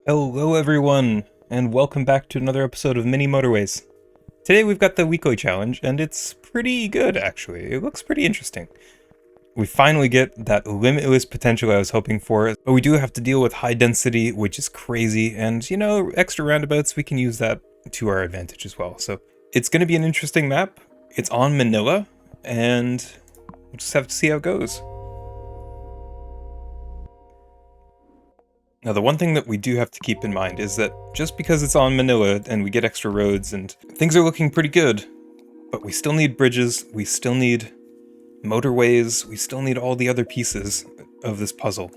Hello everyone, and welcome back to another episode of Mini Motorways. Today we've got the weekly challenge, and it's pretty good actually. It looks pretty interesting. We finally get that limitless potential I was hoping for, but we do have to deal with high density, which is crazy, and extra roundabouts, we can use that to our advantage as well. So it's going to be an interesting map. It's on Manila, and we'll just have to see how it goes. Now, the one thing that we do have to keep in mind is that just because it's on Manila and we get extra roads and things are looking pretty good, but we still need bridges, we still need motorways, we still need all the other pieces of this puzzle.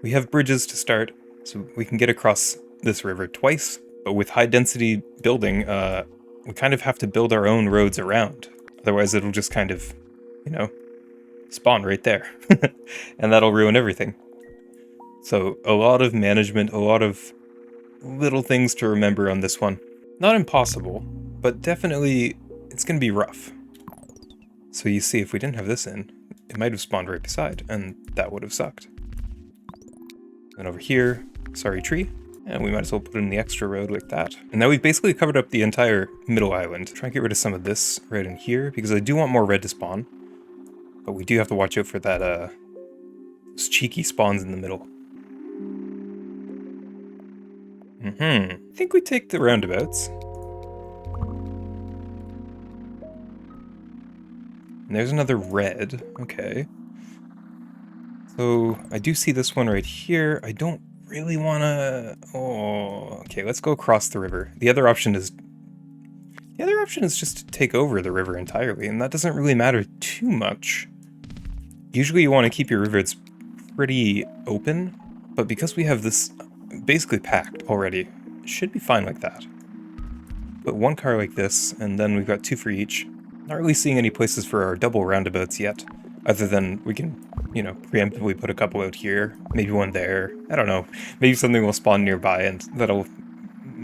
We have bridges to start, so we can get across this river twice, but with high density building, we kind of have to build our own roads around. Otherwise it'll just kind of, spawn right there. And that'll ruin everything. So a lot of management, a lot of little things to remember on this one. Not impossible, but definitely it's going to be rough. So you see, if we didn't have this in, it might have spawned right beside, and that would have sucked. And over here, sorry tree, and we might as well put in the extra road like that. And now we've basically covered up the entire middle island. Try and get rid of some of this right in here, because I do want more red to spawn. But we do have to watch out for that, those cheeky spawns in the middle. I think we take the roundabouts. And there's another red. Okay. So I do see this one right here. I don't really want to... Oh, okay, let's go across the river. The other option is just to take over the river entirely, and that doesn't really matter too much. Usually you want to keep your rivers pretty open, but because we have this basically packed already, it should be fine like that. But one car like this, and then we've got two for each. Not really seeing any places for our double roundabouts yet, other than we can, preemptively put a couple out here, maybe one there. I don't know. Maybe something will spawn nearby, and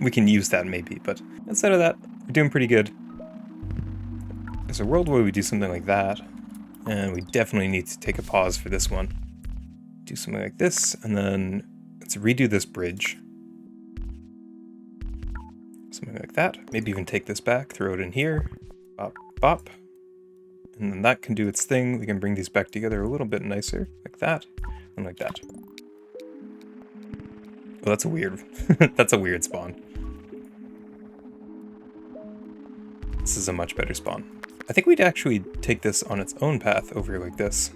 we can use that maybe. But instead of that, we're doing pretty good. There's a world where we do something like that, and we definitely need to take a pause for this one. Do something like this, and then let's redo this bridge. Something like that. Maybe even take this back, throw it in here. Bop, bop. And then that can do its thing. We can bring these back together a little bit nicer, like that, and like that. Well, that's a weird, that's a weird spawn. This is a much better spawn. I think we'd actually take this on its own path over here like this.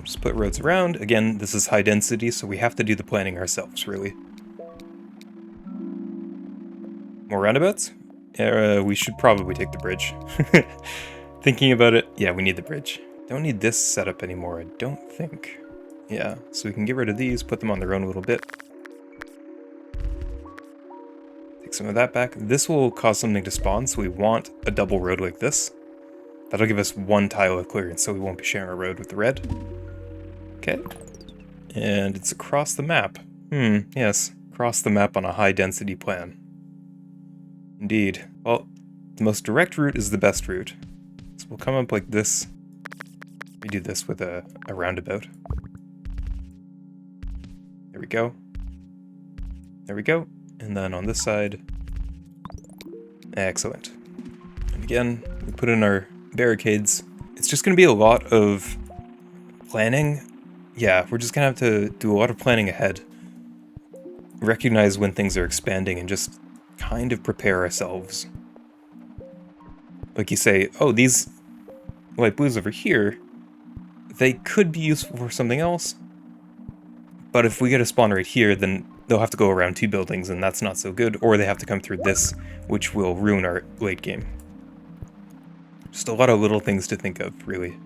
Just put roads around. Again, this is high density, so we have to do the planning ourselves, really. More roundabouts? We should probably take the bridge. Thinking about it, yeah, we need the bridge. Don't need this setup anymore, I don't think. Yeah, so we can get rid of these, put them on their own a little bit. Take some of that back. This will cause something to spawn, so we want a double road like this. That'll give us one tile of clearance, so we won't be sharing a road with the red. Okay. And it's across the map. Yes. Across the map on a high density plan. Indeed. Well, the most direct route is the best route. So we'll come up like this. We do this with a roundabout. There we go. There we go. And then on this side. Excellent. And again, we put in our barricades. It's just going to be a lot of planning. Yeah, we're just going to have to do a lot of planning ahead. Recognize when things are expanding and just kind of prepare ourselves. Like you say, oh, these light blues over here, they could be useful for something else. But if we get a spawn right here, then they'll have to go around two buildings, and that's not so good. Or they have to come through this, which will ruin our late game. Just a lot of little things to think of, really.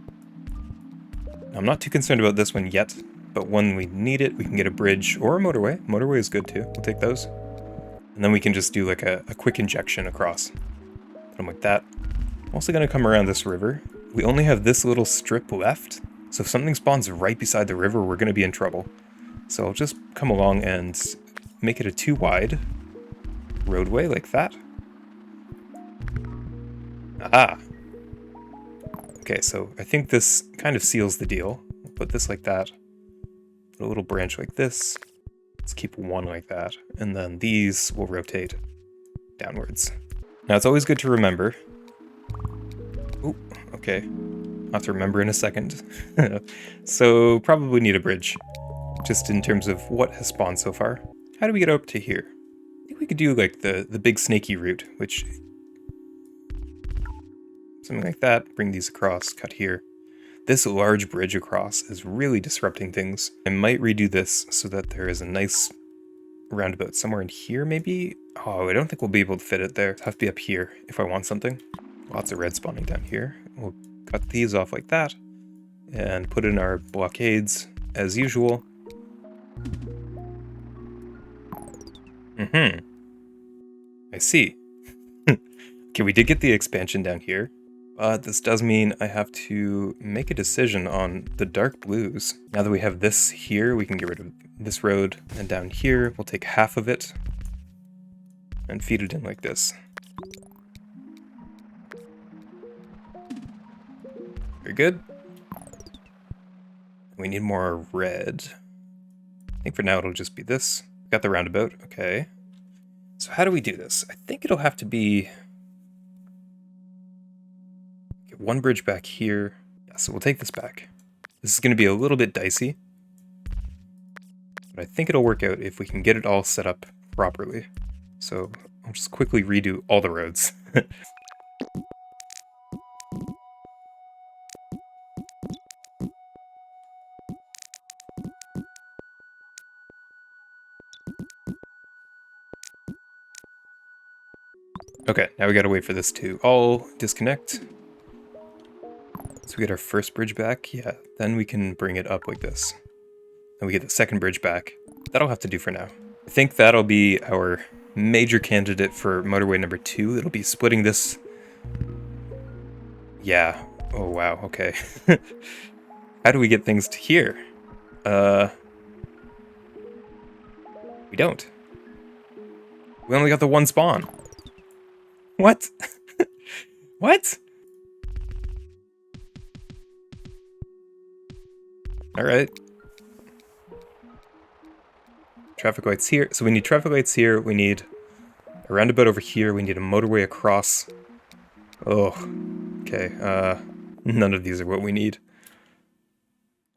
I'm not too concerned about this one yet, but when we need it, we can get a bridge or a motorway. Motorway is good too, we'll take those. And then we can just do like a quick injection across. Put them like that. I'm also going to come around this river. We only have this little strip left, so if something spawns right beside the river, we're going to be in trouble. So I'll just come along and make it a 2 wide roadway like that. Ah! Okay, so I think this kind of seals the deal. We'll put this like that. Put a little branch like this. Let's keep one like that. And then these will rotate downwards. Now it's always good to remember. Oh, okay. I'll have to remember in a second. So probably need a bridge, just in terms of what has spawned so far. How do we get up to here? I think we could do like the big snaky route, which... something like that, bring these across, cut here. This large bridge across is really disrupting things. I might redo this so that there is a nice roundabout somewhere in here, maybe? Oh, I don't think we'll be able to fit it there. It'll have to be up here if I want something. Lots of red spawning down here. We'll cut these off like that and put in our blockades as usual. I see. Okay, we did get the expansion down here, but this does mean I have to make a decision on the dark blues. Now that we have this here, we can get rid of this road, and down here, we'll take half of it and feed it in like this. Very good. We need more red. I think for now it'll just be this. Got the roundabout, okay. So how do we do this? I think it'll have to be... get one bridge back here. Yeah, so we'll take this back. This is going to be a little bit dicey, but I think it'll work out if we can get it all set up properly. So I'll just quickly redo all the roads. Okay, now we gotta wait for this to all disconnect. So we get our first bridge back, yeah, then we can bring it up like this. Then we get the second bridge back. That'll have to do for now. I think that'll be our major candidate for motorway number 2. It'll be splitting this. Yeah, oh wow, okay. How do we get things to here? We don't. We only got the one spawn. What? What? Alright. Traffic lights here. So we need traffic lights here. We need a roundabout over here. We need a motorway across. Oh. Okay. None of these are what we need.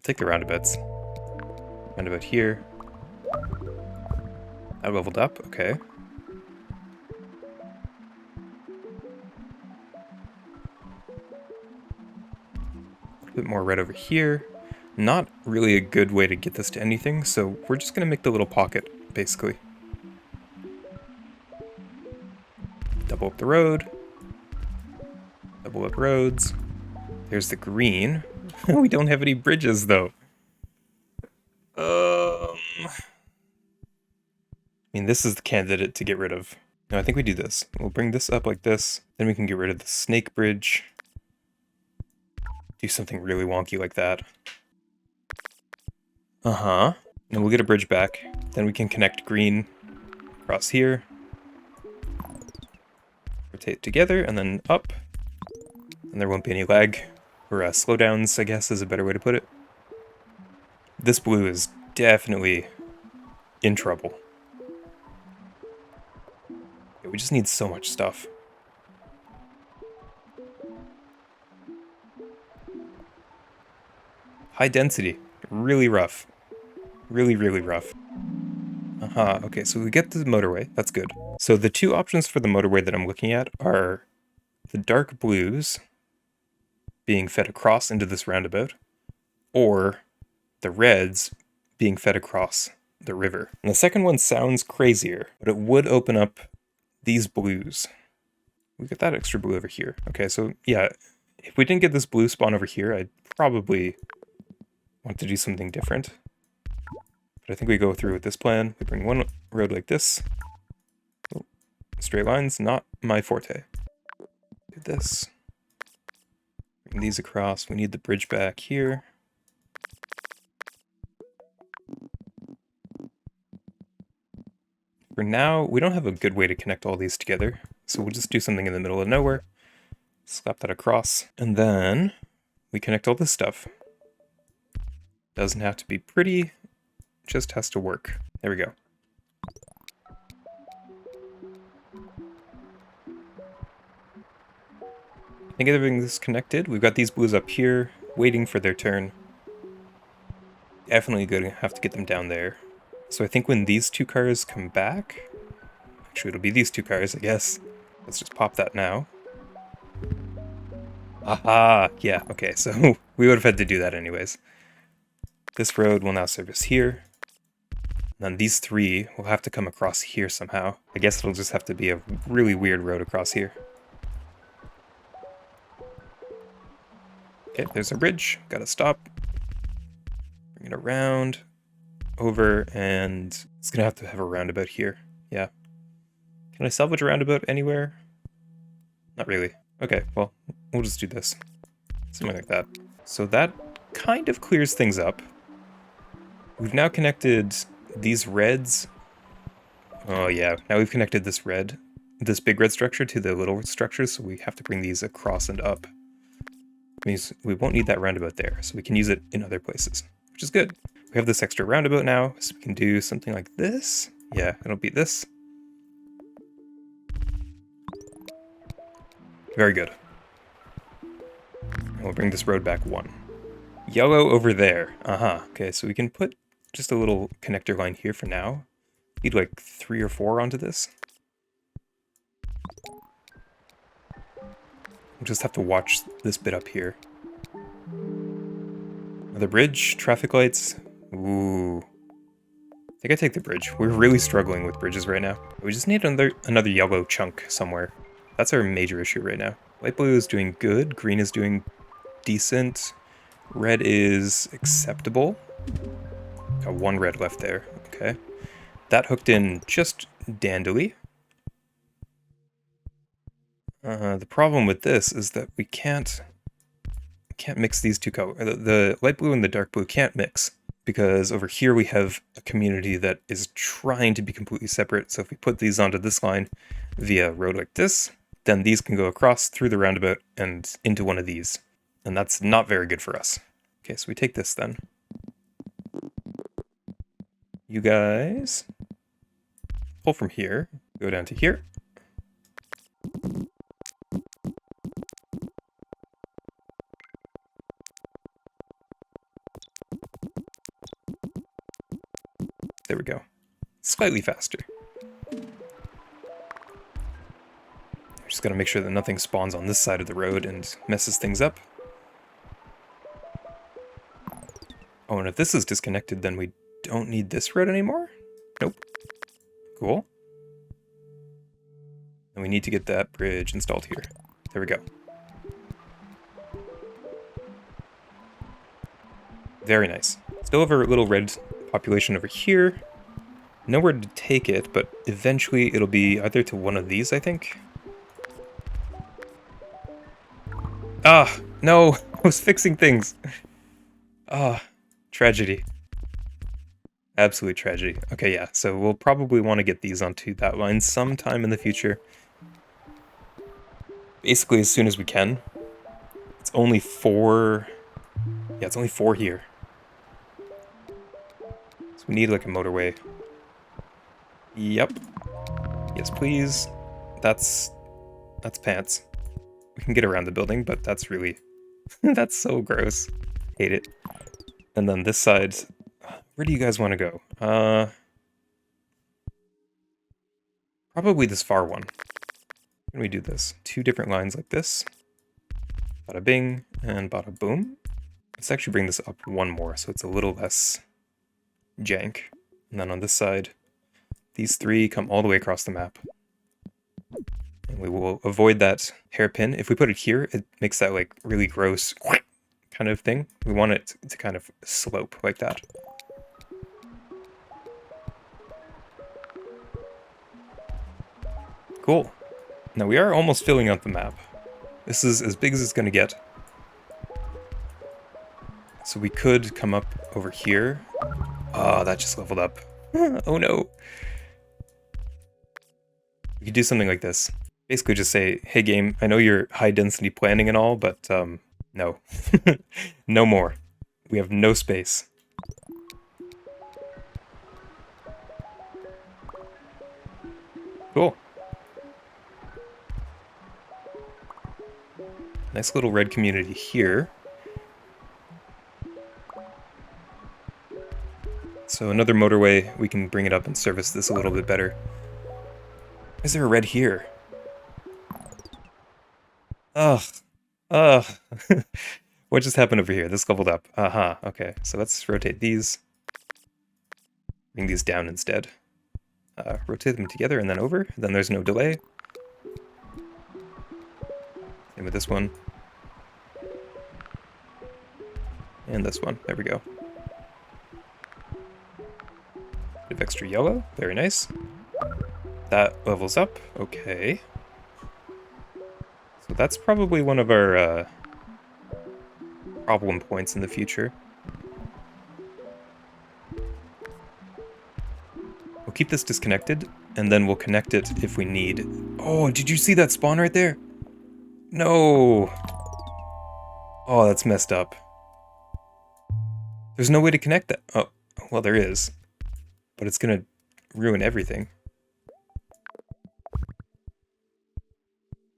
Take the roundabouts. Roundabout here. I leveled up. Okay. A bit more red over here. Not really a good way to get this to anything, so we're just gonna make the little pocket, basically. Double up the road. Double up roads. There's the green. We don't have any bridges, though. I mean, this is the candidate to get rid of. No, I think we do this. We'll bring this up like this. Then we can get rid of the snake bridge. Do something really wonky like that. And we'll get a bridge back. Then we can connect green across here. Rotate together and then up. And there won't be any lag. Or slowdowns, I guess, is a better way to put it. This blue is definitely in trouble. Yeah, we just need so much stuff. High density. Really rough. Really, really rough. Okay, so we get to the motorway. That's good. So the two options for the motorway that I'm looking at are the dark blues being fed across into this roundabout, or the reds being fed across the river. And the second one sounds crazier, but it would open up these blues. We get that extra blue over here. Okay, so yeah, if we didn't get this blue spawn over here, I'd probably want to do something different. But I think we go through with this plan. We bring one road like this. Oh, straight lines, not my forte. Do this. Bring these across. We need the bridge back here. For now, we don't have a good way to connect all these together, so we'll just do something in the middle of nowhere. Slap that across, and then we connect all this stuff. Doesn't have to be pretty, just has to work. There we go. I think everything's connected. We've got these blues up here, waiting for their turn. Definitely gonna have to get them down there. So I think when these two cars come back... Actually, it'll be these two cars, I guess. Let's just pop that now. Aha! Yeah, okay, so we would have had to do that anyways. This road will now service here. And then these three will have to come across here somehow. I guess it'll just have to be a really weird road across here. Okay, there's a bridge. Gotta stop. Bring it around. Over, and it's gonna have to have a roundabout here. Yeah. Can I salvage a roundabout anywhere? Not really. Okay, well, we'll just do this. Something like that. So that kind of clears things up. We've now connected these reds. Oh yeah, now we've connected this big red structure to the little structures, so we have to bring these across and up. It means we won't need that roundabout there, so we can use it in other places, which is good. We have this extra roundabout now, so we can do something like this. Yeah, it'll be this. Very good. And we'll bring this road back one. Yellow over there. Okay, so we can put just a little connector line here for now. Need like 3 or 4 onto this. We'll just have to watch this bit up here. Another bridge, traffic lights. Ooh. I think I take the bridge. We're really struggling with bridges right now. We just need another yellow chunk somewhere. That's our major issue right now. Light blue is doing good. Green is doing decent. Red is acceptable. Got 1 red left there. Okay. That hooked in just dandily. The problem with this is that we can't mix these two colors. The light blue and the dark blue can't mix, because over here we have a community that is trying to be completely separate. So if we put these onto this line via road like this, then these can go across through the roundabout and into one of these. And that's not very good for us. Okay, so we take this then. You guys pull from here, go down to here. There we go. Slightly faster. Just gotta make sure that nothing spawns on this side of the road and messes things up. Oh, and if this is disconnected, then we don't need this road anymore? Nope. Cool. And we need to get that bridge installed here. There we go. Very nice. Still have our little red population over here. Nowhere to take it, but eventually it'll be either to one of these, I think. Ah, no! I was fixing things! Ah, tragedy. Absolute tragedy. Okay, yeah, so we'll probably want to get these onto that line sometime in the future. Basically as soon as we can. It's only 4... Yeah, it's only 4 here. So we need like a motorway. Yep. Yes, please. That's pants. We can get around the building, but that's really... that's so gross. Hate it. And then this side... Where do you guys want to go? Probably this far one. How can we do this? 2 different lines like this. Bada bing and bada boom. Let's actually bring this up 1 more so it's a little less jank. And then on this side, these 3 come all the way across the map. And we will avoid that hairpin. If we put it here, it makes that like really gross kind of thing. We want it to kind of slope like that. Cool. Now we are almost filling out the map. This is as big as it's going to get. So we could come up over here. Ah, that just leveled up. Oh no. We could do something like this. Basically just say, hey game, I know you're high density planning and all, but no. No more. We have no space. Cool. Nice little red community here. So another motorway, we can bring it up and service this a little bit better. Is there a red here? Ugh. Ugh. What just happened over here? This leveled up. Aha, okay. So let's rotate these. Bring these down instead. Rotate them together and then over. Then there's no delay. Same with this one. And this one. There we go. Bit of extra yellow. Very nice. That levels up. Okay. So that's probably one of our problem points in the future. We'll keep this disconnected, and then we'll connect it if we need. Oh, did you see that spawn right there? No! Oh, that's messed up. There's no way to connect that. Oh, well, there is. But it's gonna ruin everything.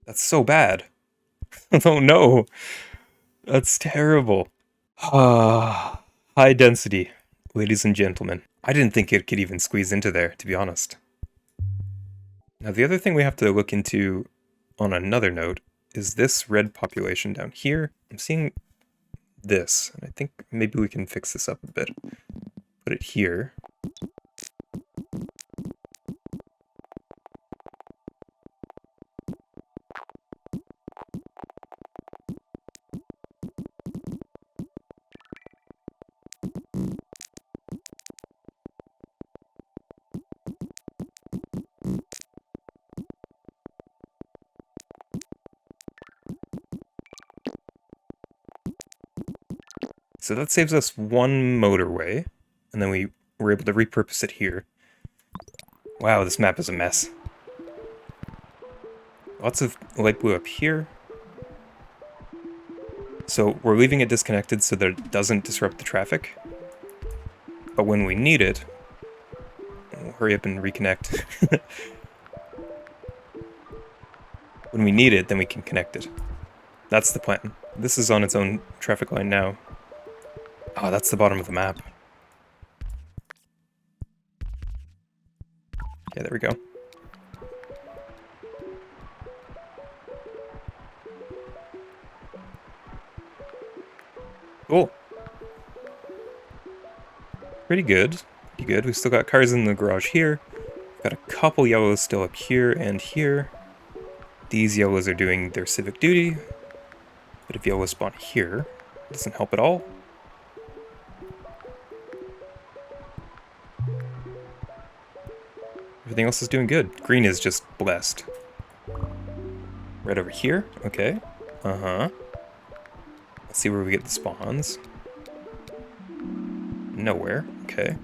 That's so bad. Oh no! That's terrible. High density, ladies and gentlemen. I didn't think it could even squeeze into there, to be honest. Now, the other thing we have to look into on another note is this red population down here. I'm seeing this, and I think maybe we can fix this up a bit. Put it here. So that saves us one motorway, and then we were able to repurpose it here. Wow, this map is a mess. Lots of light blue up here. So we're leaving it disconnected so that it doesn't disrupt the traffic. But when we need it, we'll hurry up and reconnect. When we need it, then we can connect it. That's the plan. This is on its own traffic line now. Oh, that's the bottom of the map. Yeah, there we go. Cool. Pretty good. Pretty good. We've still got cars in the garage here. Got a couple yellows still up here and here. These yellows are doing their civic duty. Bit of yellow spawn here. Doesn't help at all. Everything else is doing good. Green is just blessed. Right over here. Okay. Uh-huh. Let's see where we get the spawns. Nowhere. Okay.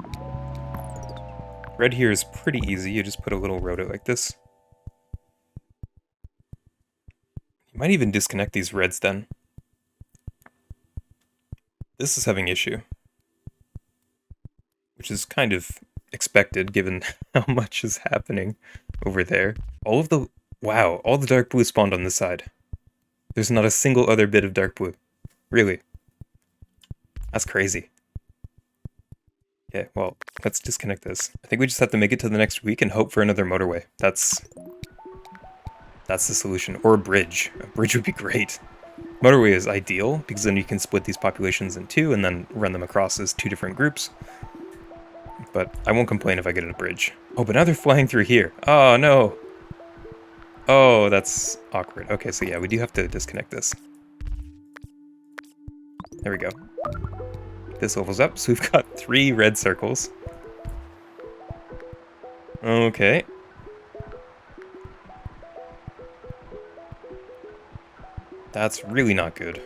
Red here is pretty easy. You just put a little rotor like this. You might even disconnect these reds then. This is having issue. Which is kind of expected given how much is happening over there. All the dark blue spawned on this side. There's not a single other bit of dark blue. Really. That's crazy. Okay, well, let's disconnect this. I think we just have to make it to the next week and hope for another motorway. That's the solution. Or a bridge. A bridge would be great. Motorway is ideal, because then you can split these populations in two and then run them across as two different groups. But I won't complain if I get a bridge. Oh, but now they're flying through here. Oh, no. Oh, that's awkward. Okay, so yeah, we do have to disconnect this. There we go. This levels up, so we've got 3 red circles. Okay. That's really not good.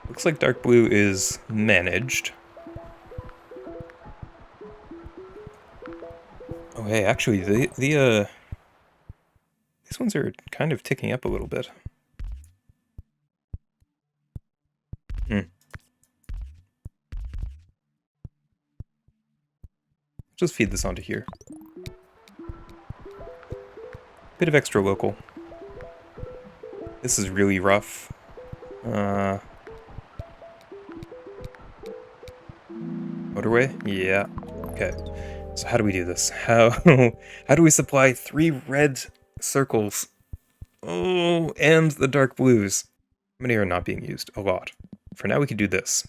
Looks like dark blue is managed. Oh hey, actually these ones are kind of ticking up a little bit. Just feed this onto here. Bit of extra local. This is really rough. Motorway? Yeah. Okay. So how do we do this? How do we supply 3 red circles? Oh, and the dark blues. How many are not being used? A lot. For now we can do this.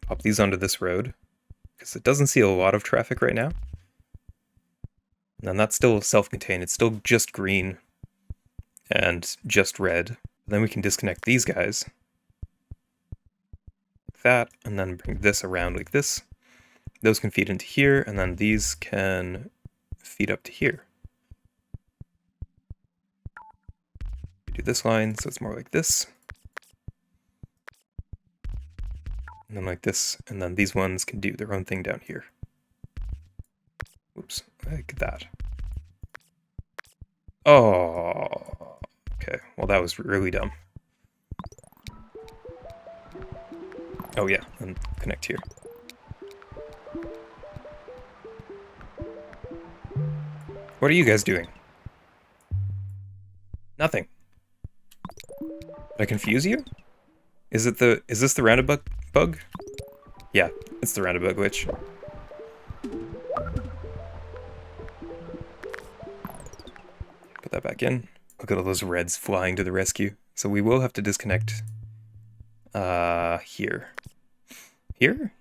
Pop these onto this road, because it doesn't see a lot of traffic right now. And that's still self-contained. It's still just green and just red. Then we can disconnect these guys. Like that, and then bring this around like this. Those can feed into here, and then these can feed up to here. We do this line, so it's more like this. And then like this, and then these ones can do their own thing down here. Oops, like that. Oh, okay, well that was really dumb. Oh yeah, and connect here. What are you guys doing? Nothing. Did I confuse you? Is this the roundabout bug? Yeah, it's the roundabout glitch. Put that back in. Look at all those reds flying to the rescue. So we will have to disconnect here. Here?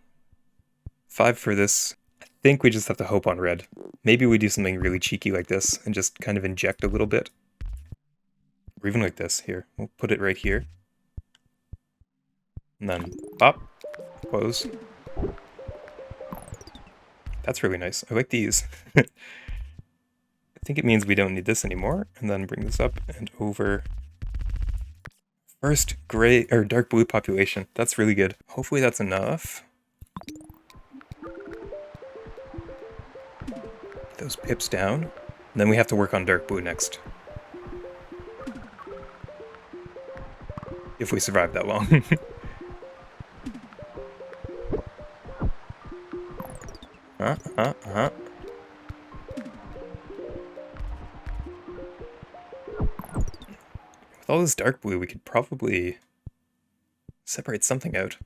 5 for this. I think we just have to hope on red. Maybe we do something really cheeky like this and just kind of inject a little bit. Or even like this. Here, we'll put it right here. And then pop, close. That's really nice. I like these. I think it means we don't need this anymore. And then bring this up and over. First gray or dark blue population. That's really good. Hopefully that's enough. Get those pips down. And then we have to work on dark blue next. If we survive that long. With all this dark blue, we could probably separate something out.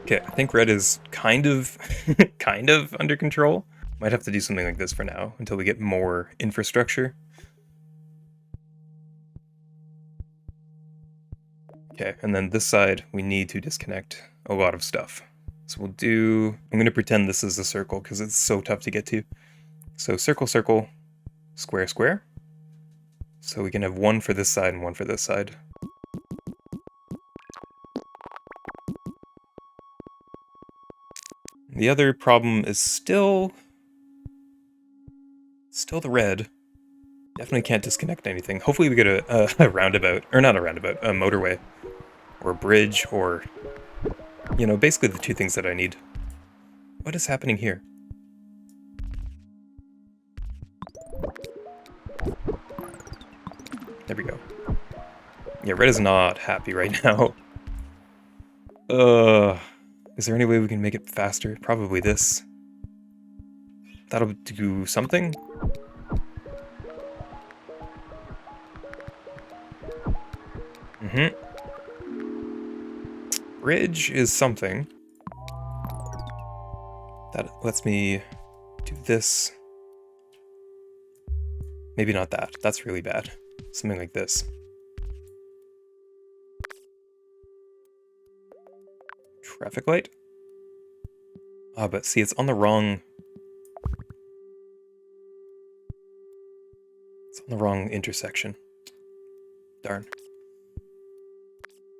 Okay, I think red is kind of under control. Might have to do something like this for now until we get more infrastructure. Okay, and then this side, we need to disconnect a lot of stuff. So we'll do, I'm going to pretend this is a circle because it's so tough to get to. So circle, circle, square, square. So we can have 1 for this side and 1 for this side. The other problem is still the red. Definitely can't disconnect anything. Hopefully we get a roundabout, or not a roundabout, a motorway, or a bridge, or, you know, basically the 2 things that I need. What is happening here? There we go. Yeah, red is not happy right now. Is there any way we can make it faster? Probably this. That'll do something. Bridge is something. That lets me do this. Maybe not that. That's really bad. Something like this. Traffic light? Ah, but see, it's on the wrong... It's on the wrong intersection. Darn.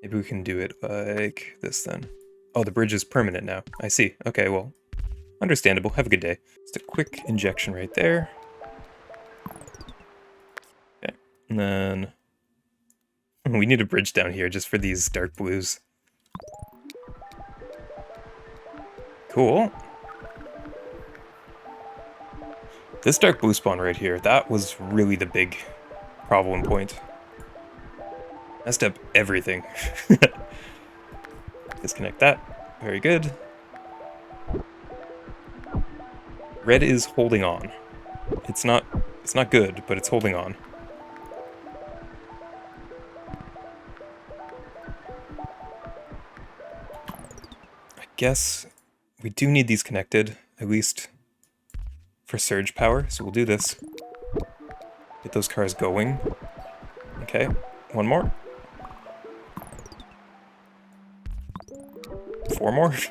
Maybe we can do it like this then. Oh, the bridge is permanent now. I see. Okay, well, understandable. Have a good day. Just a quick injection right there. Okay, and then we need a bridge down here just for these dark blues. Cool. This dark blue spawn right here, that was really the big problem point. Messed up everything. Disconnect that. Very good. Red is holding on. It's not good, but it's holding on. I guess we do need these connected, at least for surge power, so we'll do this. Get those cars going. Okay, one more. 4 more? Is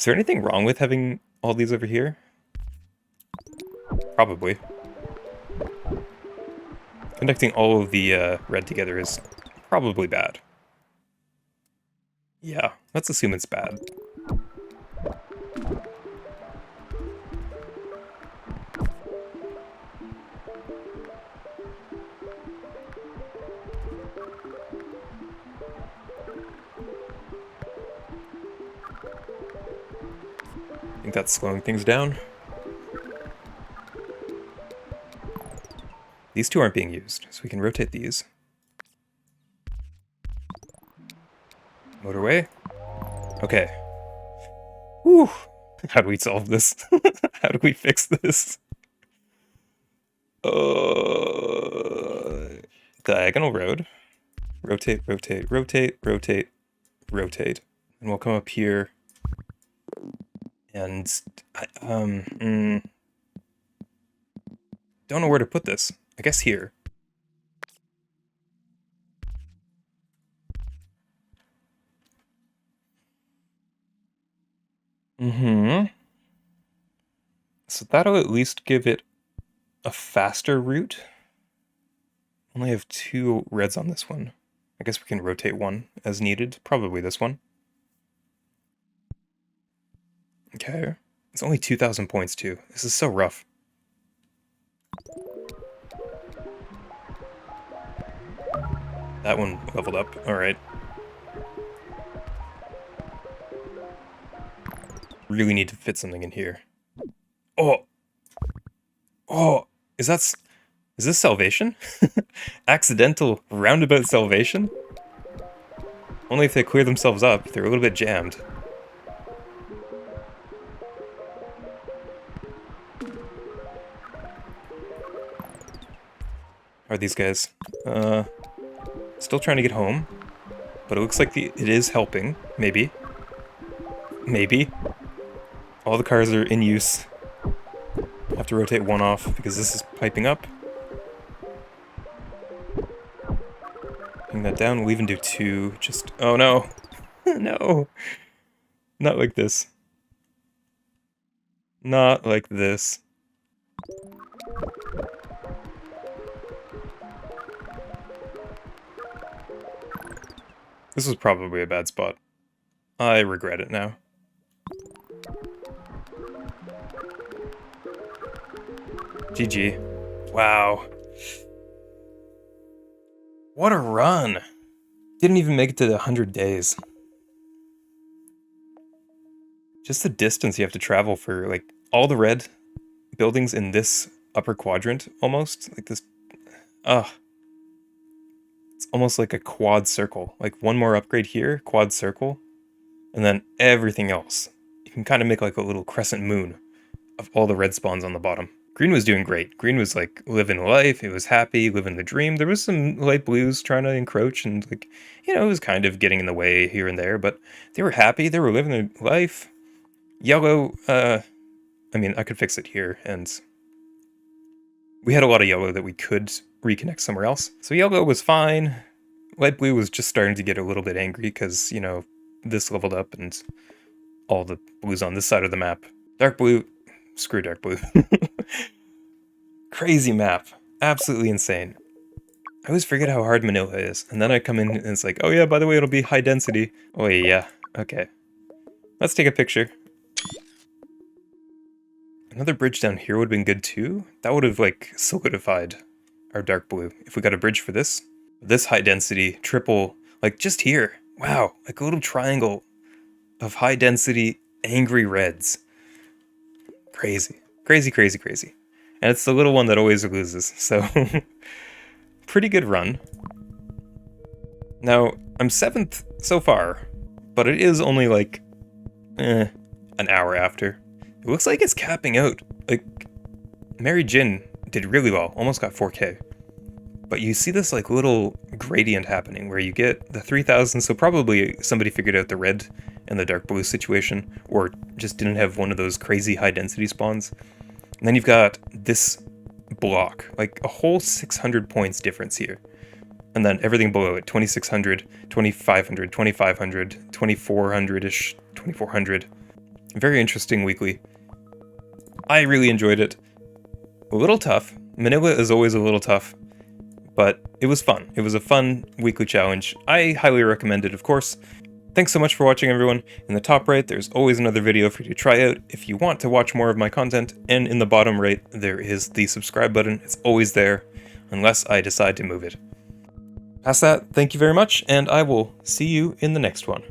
there anything wrong with having all these over here? Probably. Connecting all of the red together is probably bad. Yeah, let's assume it's bad. I think that's slowing things down. These two aren't being used, so we can rotate these. Motorway. Okay. Whew. How do we solve this? How do we fix this? Diagonal road. Rotate, rotate, rotate, rotate, rotate. And we'll come up here. And don't know where to put this. I guess here. So that'll at least give it a faster route. Only have 2 reds on this one. I guess we can rotate one as needed. Probably this one. Okay. It's only 2,000 points too. This is so rough. That one leveled up. Alright. Really need to fit something in here. Oh! Oh! Is this salvation? Accidental roundabout salvation? Only if they clear themselves up. They're a little bit jammed. How are these guys? Still trying to get home. But it looks like it is helping. Maybe. Maybe. All the cars are in use. Have to rotate one off because this is piping up. Bring that down. We'll even do 2. Just... Oh no! No! Not like this. Not like this. This was probably a bad spot. I regret it now. GG. Wow. What a run! Didn't even make it to the 100 days. Just the distance you have to travel for, like, all the red buildings in this upper quadrant, almost. Like this... Ugh. It's almost like a quad circle. Like, one more upgrade here, quad circle, and then everything else. You can kind of make like a little crescent moon of all the red spawns on the bottom. Green was doing great. Green was like living life. It was happy, living the dream. There was some light blues trying to encroach and like, you know, it was kind of getting in the way here and there, but they were happy. They were living their life. Yellow, I mean, I could fix it here, and we had a lot of yellow that we could reconnect somewhere else. So yellow was fine. Light blue was just starting to get a little bit angry because, you know, this leveled up and all the blues on this side of the map. Dark blue, screw dark blue. Crazy map. Absolutely insane. I always forget how hard Manila is. And then I come in and it's like, oh yeah, by the way, it'll be high density. Oh yeah, okay. Let's take a picture. Another bridge down here would have been good too. That would have like solidified our dark blue. If we got a bridge for this. This high density, triple, like just here. Wow, like a little triangle of high density, angry reds. Crazy. Crazy, crazy, crazy. And it's the little one that always loses, so... Pretty good run. Now, I'm 7th so far, but it is only like, an hour after. It looks like it's capping out. Like, Mary Jin did really well, almost got 4K. But you see this like little gradient happening where you get the 3000, so probably somebody figured out the red and the dark blue situation, or just didn't have one of those crazy high density spawns. And then you've got this block, like a whole 600 points difference here. And then everything below it, 2600, 2500, 2500, 2400-ish, 2400. Very interesting weekly. I really enjoyed it. A little tough. Manila is always a little tough, but it was fun. It was a fun weekly challenge. I highly recommend it, of course. Thanks so much for watching, everyone. In the top right, there's always another video for you to try out if you want to watch more of my content, and in the bottom right, there is the subscribe button. It's always there, unless I decide to move it. Past that, thank you very much, and I will see you in the next one.